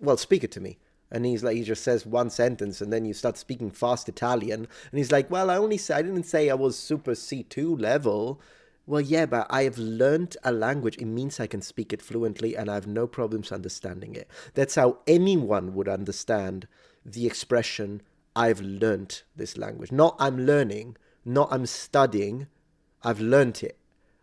well, speak it to me. And he's like, he just says one sentence, and then you start speaking fast Italian. And he's like, well, I didn't say I was super C2 level. Well, yeah, but I have learned a language. It means I can speak it fluently, and I have no problems understanding it. That's how anyone would understand the expression, I've learned this language. Not I'm learning, not I'm studying. I've learned it.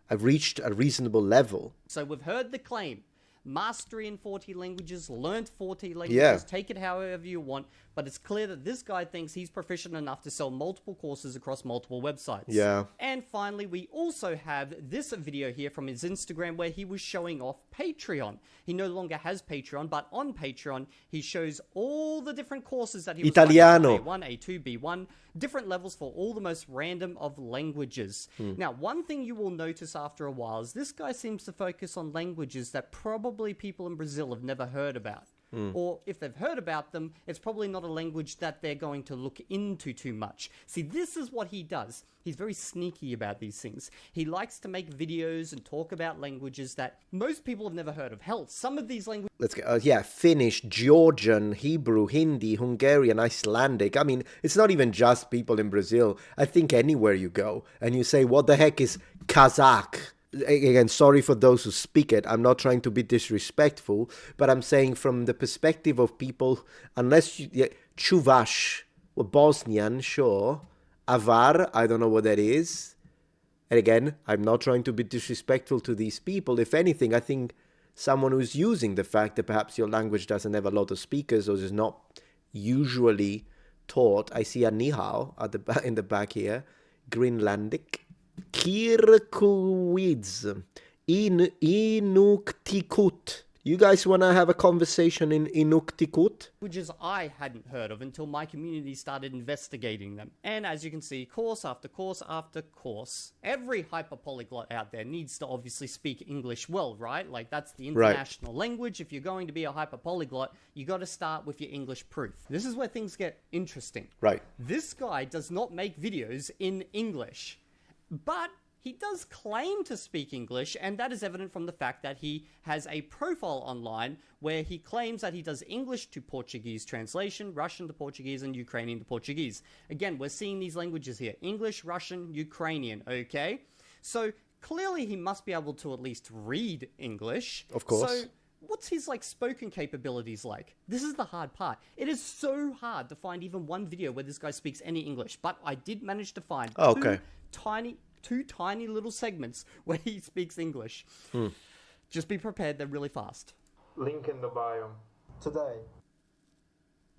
I've reached a reasonable level. So we've heard the claim. Mastery in 40 languages, learnt 40 languages, take it however you want, but it's clear that this guy thinks he's proficient enough to sell multiple courses across multiple websites. Yeah. And finally, we also have this video here from his Instagram where he was showing off Patreon. He no longer has Patreon, but on Patreon, he shows all the different courses that he was Italiano. A1, A2, B1, different levels for all the most random of languages. Now, one thing you will notice after a while is this guy seems to focus on languages that probably people in Brazil have never heard about. Or if they've heard about them, it's probably not a language that they're going to look into too much. See, this is what he does. He's very sneaky about these things. He likes to make videos and talk about languages that most people have never heard of. Hell, some of these languages... Let's get, Finnish, Georgian, Hebrew, Hindi, Hungarian, Icelandic. I mean, it's not even just people in Brazil. I think anywhere you go and you say, what the heck is Kazakh? Again, sorry for those who speak it. I'm not trying to be disrespectful, but I'm saying from the perspective of people, unless you... Chuvash, or Bosnian, sure. Avar, I don't know what that is. And again, I'm not trying to be disrespectful to these people. If anything, I think someone who's using the fact that perhaps your language doesn't have a lot of speakers or is not usually taught. I see a ni hao at in the back here. Greenlandic. Kirkuids. Inuktitut. You guys want to have a conversation in Inuktitut? Languages I hadn't heard of until my community started investigating them. And as you can see, course after course after course, every hyperpolyglot out there needs to obviously speak English well, right? Like, that's the international language. If you're going to be a hyperpolyglot, you got to start with your English proof. This is where things get interesting. Right. This guy does not make videos in English, but he does claim to speak English, and that is evident from the fact that he has a profile online where he claims that he does English to Portuguese translation, Russian to Portuguese, and Ukrainian to Portuguese. Again, we're seeing these languages here. English, Russian, Ukrainian, okay? So clearly he must be able to at least read English. Of course. So what's his, like, spoken capabilities like? This is the hard part. It is so hard to find even one video where this guy speaks any English, but I did manage to find two tiny little segments where he speaks English. Just be prepared, they're really fast. Link in the biome. Today.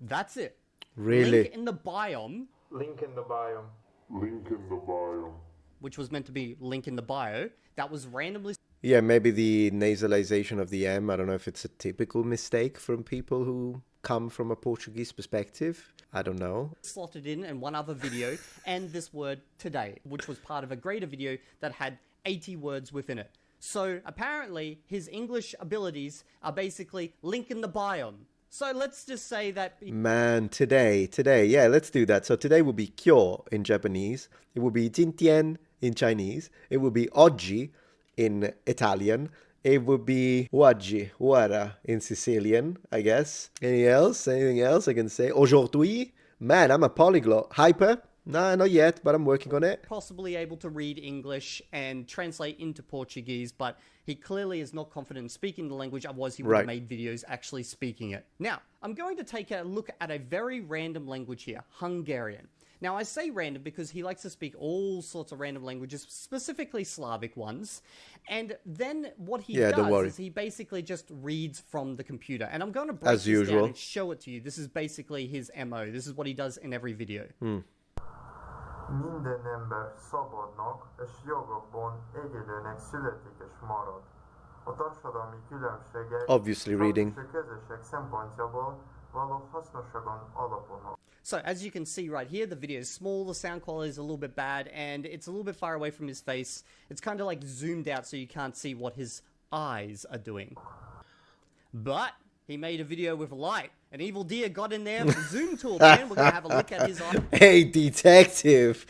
That's it. Really? Link in the biome. Link in the biome. Link in the biome. Which was meant to be link in the bio. That was randomly... Yeah, maybe the nasalization of the M. I don't know if it's a typical mistake from people who come from a Portuguese perspective. I don't know. Slotted in one other video, and this word today, which was part of a greater video that had 80 words within it. So apparently his English abilities are basically link in the biome. So let's just say that... Man, today, yeah, let's do that. So today will be kyo in Japanese. It will be 今天 in Chinese. It will be oggi in Italian. It would be oggi, ora in Sicilian, I guess. Anything else I can say? Aujourd'hui? Man, I'm a polyglot. Hyper? No, not yet, but I'm working on it. Possibly able to read English and translate into Portuguese, but he clearly is not confident in speaking the language, otherwise he would have made videos actually speaking it. Now, I'm going to take a look at a very random language here, Hungarian. Now, I say random because he likes to speak all sorts of random languages, specifically Slavic ones. And then what he does is he basically just reads from the computer. And I'm going to break this down and show it to you. This is basically his MO. This is what he does in every video. Minden ember szabadnak és jogokban élőnek születik és marad. A társadalmi különbségek Obviously reading. közösség szempontjából való hasznoságon alapulnak. So, as you can see right here, the video is small, the sound quality is a little bit bad, and it's a little bit far away from his face. It's kind of like zoomed out so you can't see what his eyes are doing. But he made a video with light. An evil deer got in there with the zoom tool, man. We're going to have a look at his eyes. Hey, detective.